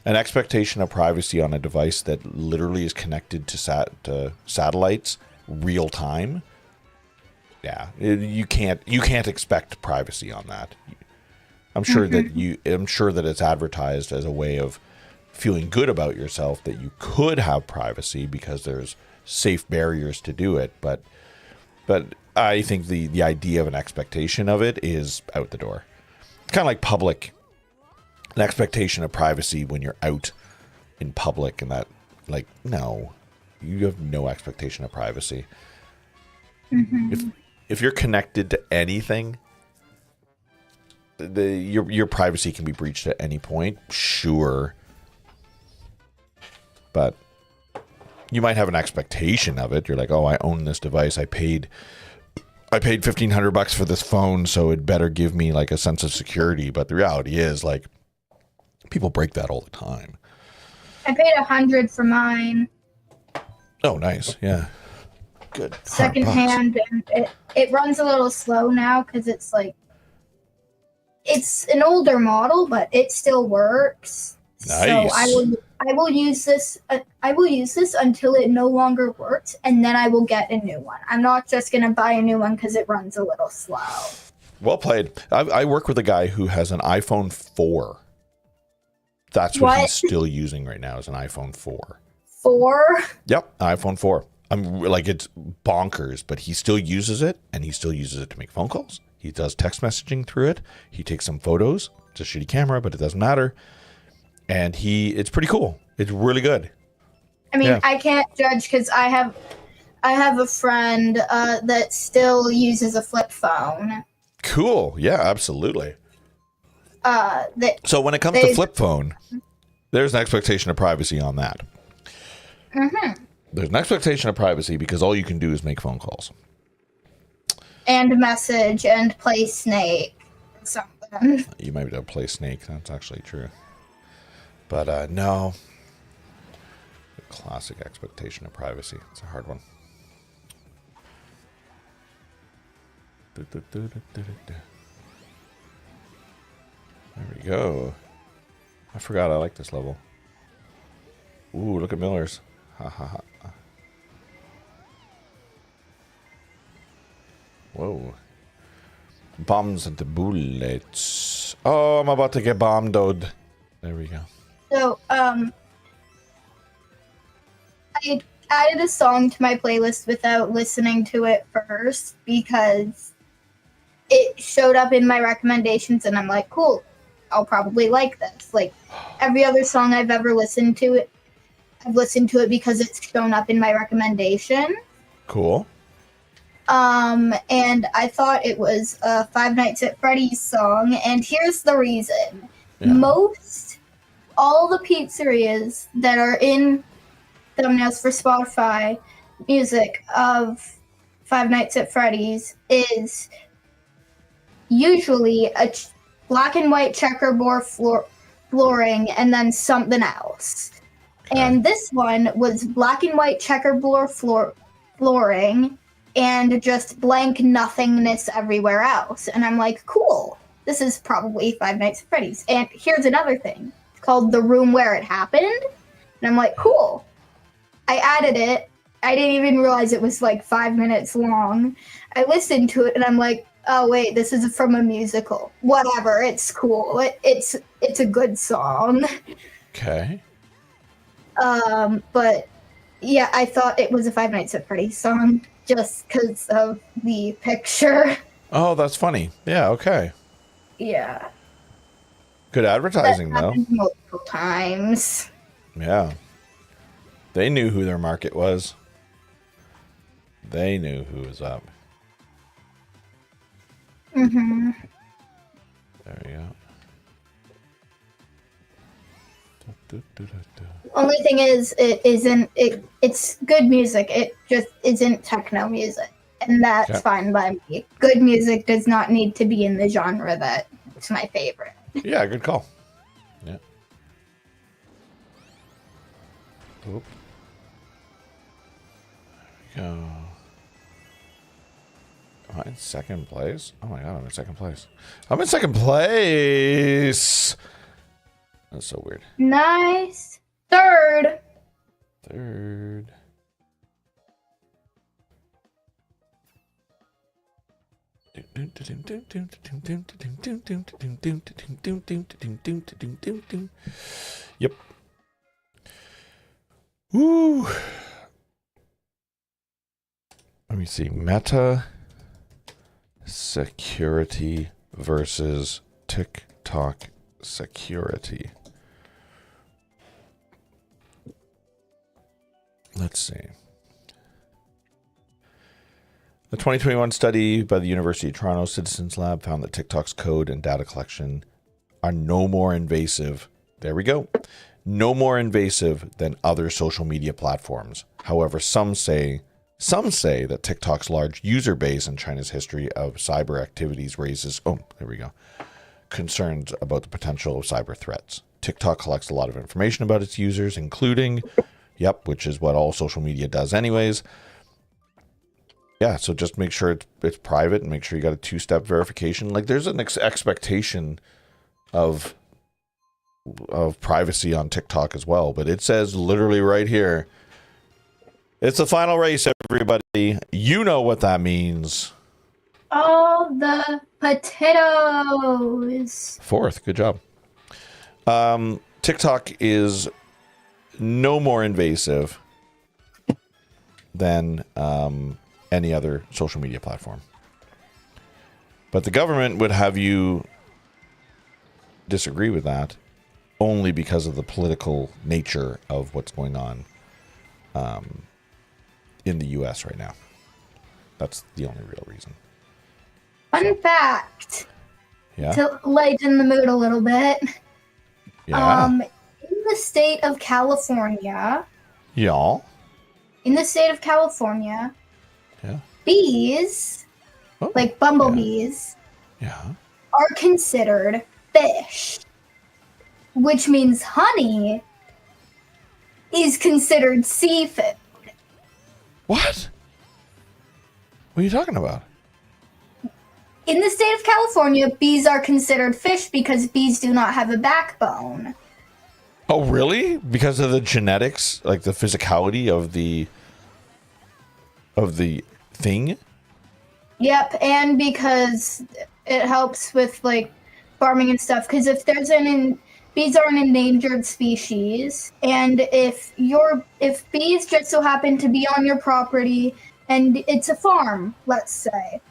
An expectation of privacy on a device that literally is connected to satellites real time. Yeah, you can't expect privacy on that. I'm sure that it's advertised as a way of feeling good about yourself that you could have privacy because there's safe barriers to do it, but I think the idea of an expectation of it is out the door. It's kind of like an expectation of privacy when you're out in public, and that, like, no, you have no expectation of privacy. Mm-hmm. If you're connected to anything, your privacy can be breached at any point, sure, but you might have an expectation of it. You're like, oh, I own this device. I paid $1,500 for this phone, so it better give me like a sense of security. But the reality is, like, people break that all the time. I paid $100 for mine. Oh, nice. Yeah. Good. Secondhand, and it runs a little slow now because it's like it's an older model, but it still works. Nice. So I will use this. I will use this until it no longer works, and then I will get a new one. I'm not just gonna buy a new one because it runs a little slow. Well played. I work with a guy who has an iPhone 4. That's what he's still using right now, is an iPhone 4. 4? Yep, iPhone 4. I'm like, it's bonkers, but he still uses it, and he still uses it to make phone calls. He does text messaging through it. He takes some photos. It's a shitty camera, but it doesn't matter. And it's pretty cool. It's really good. I mean, yeah. I can't judge because I have a friend that still uses a flip phone. Cool. Yeah, absolutely. So when it comes to flip phone, there's an expectation of privacy on that. Mm-hmm. There's an expectation of privacy because all you can do is make phone calls. And message and play Snake. Something. You might be able to play Snake. That's actually true. But no. The classic expectation of privacy. It's a hard one. There we go. I forgot I like this level. Ooh, look at Miller's. Ha ha ha. Whoa. Bombs and the bullets. Oh, I'm about to get bombed, dude. There we go. So, I added a song to my playlist without listening to it first because it showed up in my recommendations and I'm like, cool, I'll probably like this. Like, every other song I've ever listened to, I've listened to it because it's shown up in my recommendation. Cool. And I thought it was a Five Nights at Freddy's song, and here's the reason. Yeah. All the pizzerias that are in thumbnails for Spotify music of Five Nights at Freddy's is usually a black and white checkerboard flooring and then something else. Okay. And this one was black and white checkerboard flooring and just blank nothingness everywhere else. And I'm like, cool, this is probably Five Nights at Freddy's. And here's another thing. It's called The Room Where It Happened. And I'm like, cool. I added it. I didn't even realize it was like 5 minutes long. I listened to it and I'm like, oh wait, this is from a musical. Whatever, it's cool. It's a good song. Okay. But yeah, I thought it was a Five Nights at Freddy's song just because of the picture. Oh, that's funny. Yeah, okay. Yeah. Good advertising, that though. Multiple times. Yeah. They knew who their market was. They knew who was up. Mm-hmm. There you go. Only thing is, it's good music. It just isn't techno music, and that's fine by me. Good music does not need to be in the genre that it's my favorite. Yeah, good call. Yeah. Oop. There we go. Am I in second place? Oh my god, I'm in second place. I'm in second place! That's so weird. Nice. Third. Third. Yep. Woo. Let me see. Meta security versus TikTok security. Let's see. A 2021 study by the University of Toronto Citizens Lab found that TikTok's code and data collection are no more invasive. There we go. No more invasive than other social media platforms. However, some say that TikTok's large user base and China's history of cyber activities raises, concerns about the potential of cyber threats. TikTok collects a lot of information about its users, including, which is what all social media does anyways. Yeah, so just make sure it's private and make sure you got a two-step verification. Like, there's an expectation of privacy on TikTok as well, but it says literally right here, it's the final race, everybody. You know what that means. All the potatoes. Fourth, good job. TikTok is no more invasive than any other social media platform. But the government would have you disagree with that only because of the political nature of what's going on in the U.S. right now. That's the only real reason. Fun fact. Yeah. To lighten the mood a little bit. Yeah. In the state of California. Y'all. In the state of California. Yeah. Bees, like bumblebees, are considered fish. Which means honey is considered seafood. What? What are you talking about? In the state of California, bees are considered fish because bees do not have a backbone. Oh, really? Because of the genetics, like the physicality of the thing? Yep, and because it helps with like farming and stuff. Because if there's bees are an endangered species, and if bees just so happen to be on your property and it's a farm, let's say,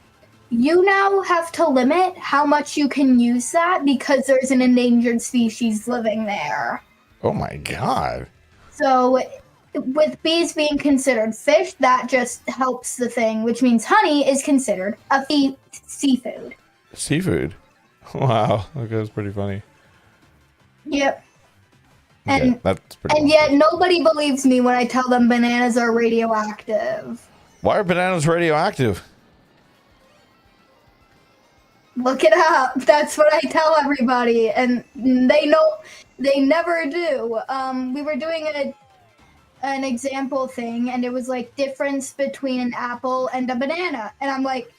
you now have to limit how much you can use that because there's an endangered species living there. Oh my god. So with bees being considered fish, that just helps the thing, which means honey is considered a seafood. Seafood? Wow, that goes pretty funny. Yep. Okay, And that's pretty and yet nobody believes me when I tell them bananas are radioactive. Why are bananas radioactive? Look it up. That's what I tell everybody, and they know. They never do. We were doing an example thing, and it was like difference between an apple and a banana, and I'm like,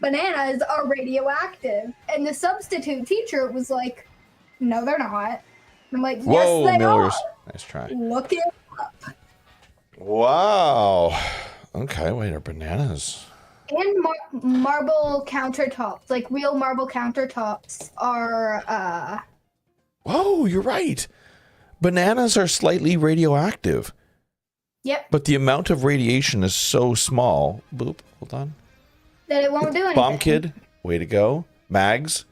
bananas are radioactive, and the substitute teacher was like, no, they're not. I'm like, yes, they Millers. are. Nice try. Look it up. Wow. Okay, wait, are bananas? And marble countertops, like real marble countertops, are. Whoa, you're right. Bananas are slightly radioactive. Yep. But the amount of radiation is so small. Boop. Hold on. That it won't do anything. Bomb Kid, way to go. Mags,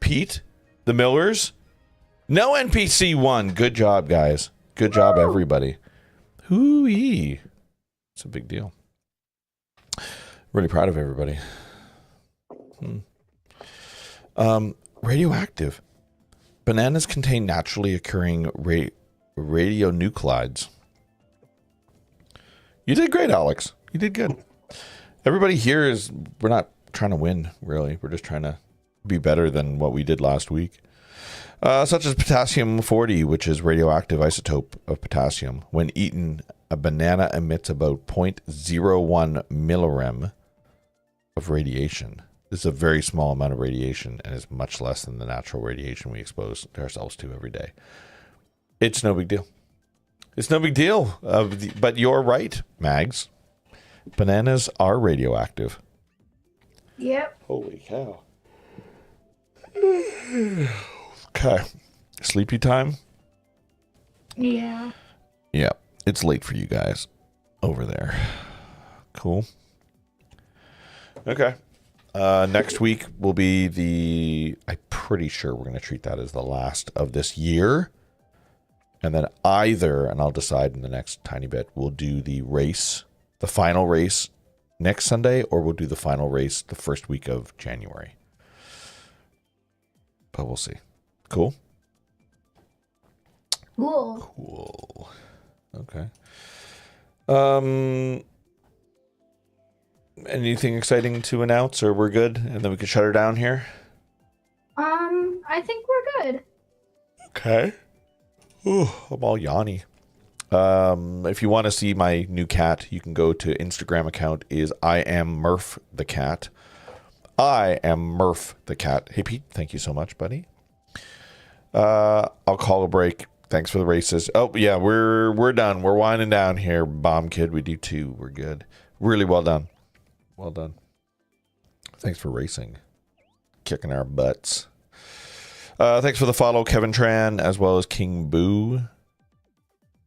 Pete, the Millers. No NPC won. Good job, guys. Good job, everybody. Hoo-ee. It's a big deal. Really proud of everybody. Radioactive. Bananas contain naturally occurring radionuclides. You did great, Alex. You did good. Everybody here we're not trying to win, really. We're just trying to be better than what we did last week. Such as potassium-40, which is radioactive isotope of potassium. When eaten, a banana emits about 0.01 millirem of radiation. This is a very small amount of radiation and is much less than the natural radiation we expose ourselves to every day. It's no big deal. It's no big deal. But you're right, Mags. Bananas are radioactive. Yep. Holy cow. Okay. Sleepy time? Yeah. Yeah. It's late for you guys over there. Cool. Okay. Next week will be I'm pretty sure we're going to treat that as the last of this year. And then and I'll decide in the next tiny bit, we'll do the final race next Sunday, or we'll do the final race the first week of January. But we'll see. Cool? Cool. Okay. Anything exciting to announce, or we're good? And then we can shut her down here? I think we're good. Okay. Ooh, I'm all yawny. If you want to see my new cat, you can go to Instagram account is I am Murph the cat. I am Murph the cat. Hey Pete, thank you so much, buddy. I'll call a break. Thanks for the races. Oh yeah, we're done. We're winding down here, Bomb Kid. We do too. We're good. Really well done. Well done. Thanks for racing. Kicking our butts. Thanks for the follow, Kevin Tran, as well as King Boo.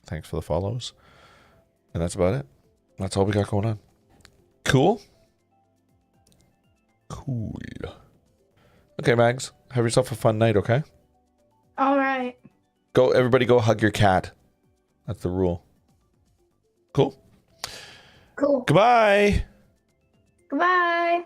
Thanks for the follows. And that's about it. That's all we got going on. Cool? Cool. Okay, Mags. Have yourself a fun night, okay? All right. Everybody go hug your cat. That's the rule. Cool? Cool. Goodbye. Goodbye.